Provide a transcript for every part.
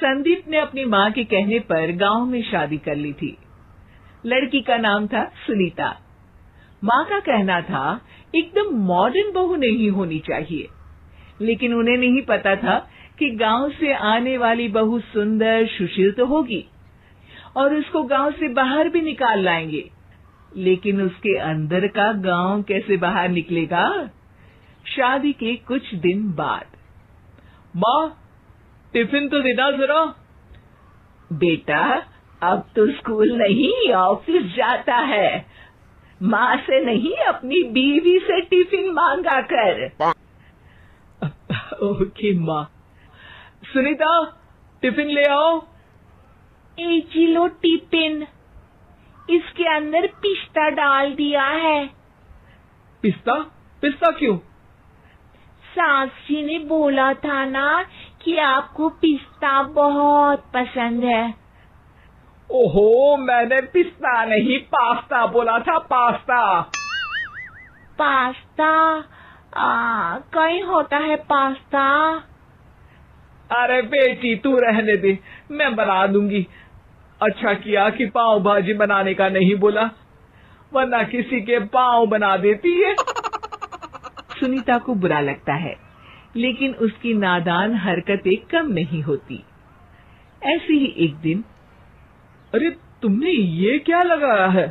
संदीप ने अपनी माँ के कहने पर गांव में शादी कर ली थी। लड़की का नाम था सुनीता। माँ का कहना था एकदम मॉडर्न बहू नहीं होनी चाहिए, लेकिन उन्हें नहीं पता था कि गांव से आने वाली बहू सुंदर सुशील तो होगी और उसको गांव से बाहर भी निकाल लाएंगे, लेकिन उसके अंदर का गांव कैसे बाहर निकलेगा। शादी के कुछ दिन बाद, माँ टिफिन तो देना जरा। बेटा अब तो स्कूल नहीं ऑफिस जाता है, माँ से नहीं अपनी बीवी से टिफिन मांगा कर। ओके माँ। सुनीता टिफिन ले आओ। जी लो टिफिन, इसके अंदर पिस्ता डाल दिया है। पिस्ता? पिस्ता क्यों? सास जी ने बोला था ना कि आपको पिस्ता बहुत पसंद है। ओहो, मैंने पिस्ता नहीं पास्ता बोला था, पास्ता। पास्ता? कहीं होता है पास्ता? अरे बेटी तू रहने दे, मैं बना दूंगी। अच्छा किया कि पाव भाजी बनाने का नहीं बोला, वरना किसी के पाव बना देती है। सुनीता को बुरा लगता है, लेकिन उसकी नादान हरकतें कम नहीं होती। ऐसे ही एक दिन, अरे तुमने ये क्या लगाया है?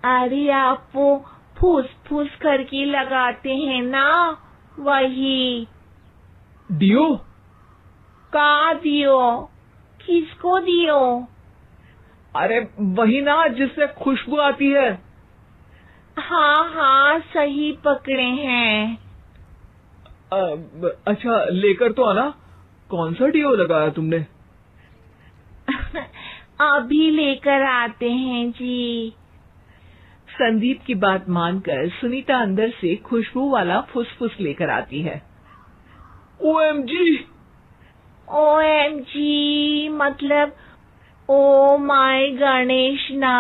अरे आप वो फूस फूस करके लगाते हैं ना, वही। डियो? का दियो? किसको दियो? अरे वही ना जिससे खुशबू आती है। हाँ हाँ सही पकड़े हैं। अच्छा लेकर तो आना। कौन सा डियो लगाया तुमने? अभी लेकर आते हैं जी। संदीप की बात मानकर सुनीता अंदर से खुशबू वाला फुसफुस लेकर आती है। ओएमजी! ओएमजी मतलब ओ माय गणेश ना।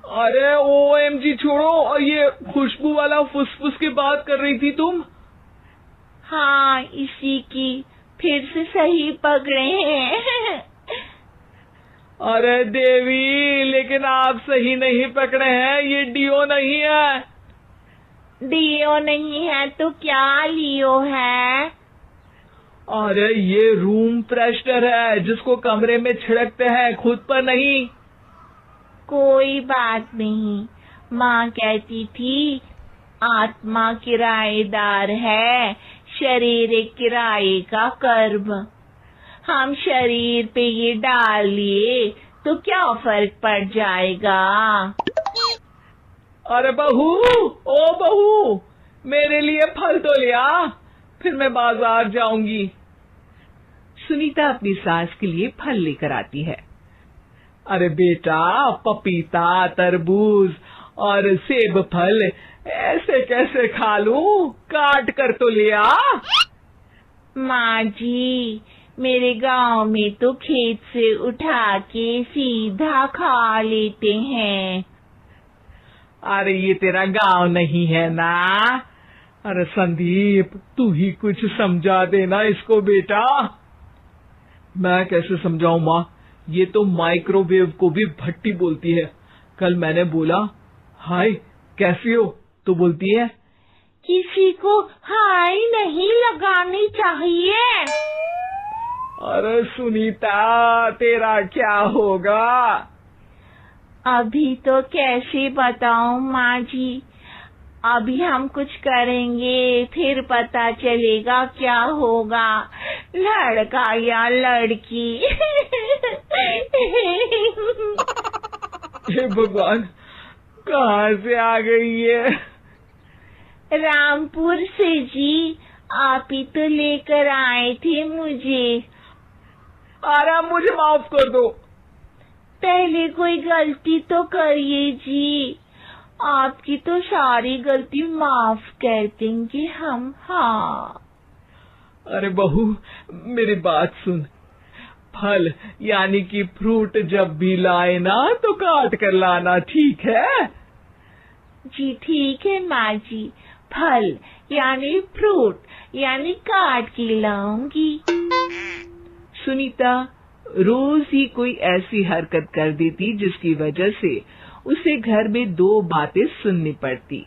अरे ओएमजी छोड़ो, ये खुशबू वाला फुसफुस की बात कर रही थी तुम? हाँ इसी की, फिर से सही पकड़े हैं। अरे देवी, लेकिन आप सही नहीं पकड़े हैं, ये डियो नहीं है। डियो नहीं है तो क्या लियो है? अरे ये रूम फ्रेशनर है, जिसको कमरे में छिड़कते हैं, खुद पर नहीं। कोई बात नहीं, माँ कहती थी आत्मा किराएदार है, शरीर एक किराए का कर्म। हम शरीर पे ये डाल लिए तो क्या फर्क पड़ जाएगा। अरे बहू, ओ बहू, मेरे लिए फल तो लिया, फिर मैं बाजार जाऊंगी। सुनीता अपनी सास के लिए फल लेकर आती है। अरे बेटा, पपीता, तरबूज और सेब फल ऐसे कैसे खा लूं? काट कर तो लिया। माँ जी, मेरे गांव में तो खेत से उठा के सीधा खा लेते हैं। अरे ये तेरा गांव नहीं है ना। अरे संदीप, तू ही कुछ समझा देना इसको बेटा। मैं कैसे समझाऊं माँ, ये तो माइक्रोवेव को भी भट्टी बोलती है। कल मैंने बोला हाय कैसी हो, तो बोलती है किसी को हाय नहीं लगानी चाहिए। अरे सुनीता, तेरा क्या होगा? अभी तो कैसे बताऊं माँ जी, अभी हम कुछ करेंगे फिर पता चलेगा क्या होगा, लड़का या लड़की। हे भगवान, कहाँ से आ गई है? रामपुर से जी, आप ही तो लेकर आए थे मुझे। अरे मुझे माफ कर दो। पहले कोई गलती तो करिए जी, आपकी तो सारी गलती माफ कर देंगे हम। हाँ अरे बहू, मेरी बात सुन। फल यानी कि फ्रूट जब भी लाए ना तो काट कर लाना, ठीक है? जी ठीक है माँ जी, फल यानी फ्रूट यानी काट के लाऊंगी। सुनीता रोज ही कोई ऐसी हरकत कर देती जिसकी वजह से उसे घर में 2 बातें सुननी पड़ती।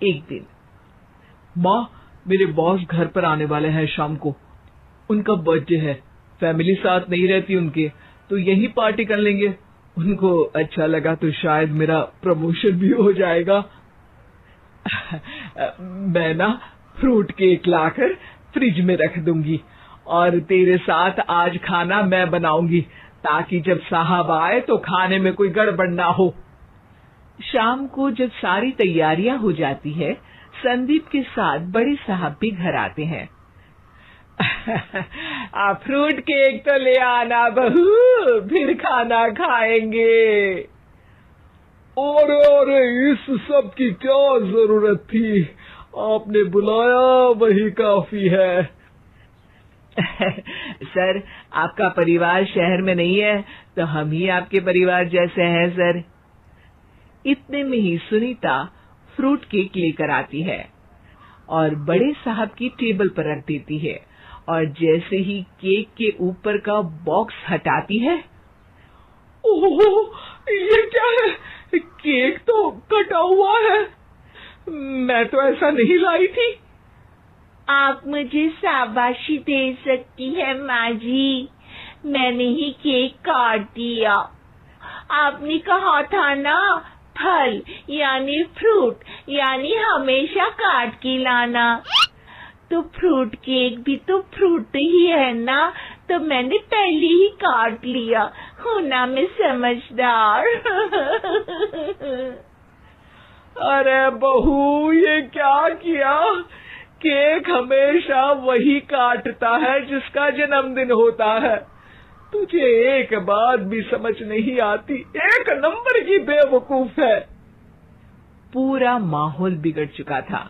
एक दिन, माँ, मेरे बॉस घर पर आने वाले हैं शाम को। उनका बर्थडे है, फैमिली साथ नहीं रहती उनके, तो यही पार्टी कर लेंगे। उनको अच्छा लगा तो शायद मेरा प्रमोशन भी हो जाएगा। मैं ना फ्रूट केक लाकर फ्रिज में रख दूंगी और तेरे साथ आज खाना मैं बनाऊंगी, ताकि जब साहब आए तो खाने में कोई गड़बड़ ना हो। शाम को जब सारी तैयारियां हो जाती है, संदीप के साथ बड़े साहब भी घर आते हैं। फ्रूट केक तो ले आना बहू, फिर खाना खाएंगे। अरे इस सब की क्या जरूरत थी, आपने बुलाया वही काफी है। सर, आपका परिवार शहर में नहीं है तो हम ही आपके परिवार जैसे हैं सर। इतने में ही सुनीता फ्रूट केक लेकर आती है और बड़े साहब की टेबल पर रख देती है, और जैसे ही केक के ऊपर का बॉक्स हटाती है, ओह, ये क्या है? केक तो कटा हुआ है। मैं तो ऐसा नहीं लाई थी। आप मुझे शाबाशी दे सकती है माँ जी, मैंने ही केक काट दिया। आपने कहा था ना, फल यानी फ्रूट यानी हमेशा काट के लाना, तो फ्रूट केक भी तो फ्रूट ही है ना, तो मैंने पहले ही काट लिया। होना मैं समझदार। अरे बहू, ये क्या किया? केक हमेशा वही काटता है जिसका जन्मदिन होता है। तुझे एक बात भी समझ नहीं आती, एक नंबर की बेवकूफ है। पूरा माहौल बिगड़ चुका था।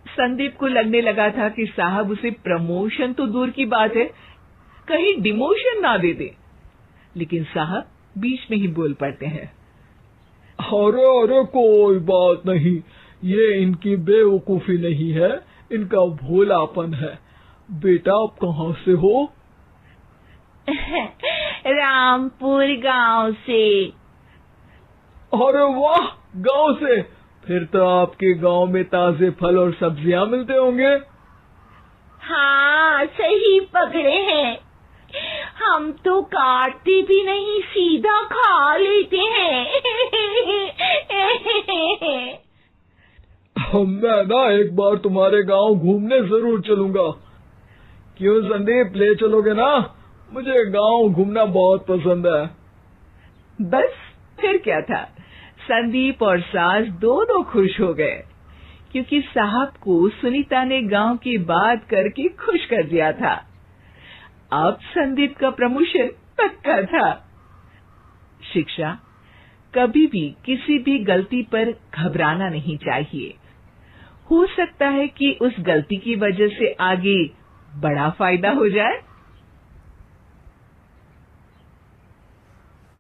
संदीप को लगने लगा था कि साहब उसे प्रमोशन तो दूर की बात है, कहीं डिमोशन ना दे दे, लेकिन साहब बीच में ही बोल पड़ते हैं। अरे कोई बात नहीं, ये इनकी बेवकूफी नहीं है, इनका भोलापन है। बेटा, आप कहाँ से हो? रामपुर गांव से। अरे वाह, गांव से? फिर तो आपके गांव में ताजे फल और सब्जियां मिलते होंगे। हाँ, सही पकड़े हैं। हम तो काटते भी नहीं, सीधा खा लेते हैं। मैं ना एक बार तुम्हारे गांव घूमने जरूर चलूंगा। क्यों संदीप, ले चलोगे ना? मुझे गांव घूमना बहुत पसंद है। बस फिर क्या था, संदीप और सास दोनों खुश हो गए, क्योंकि साहब को सुनीता ने गांव की बात करके खुश कर दिया था। अब संदीप का प्रमोशन पक्का था। शिक्षा, कभी भी किसी भी गलती पर घबराना नहीं चाहिए। हो सकता है कि उस गलती की वजह से आगे बड़ा फायदा हो जाए।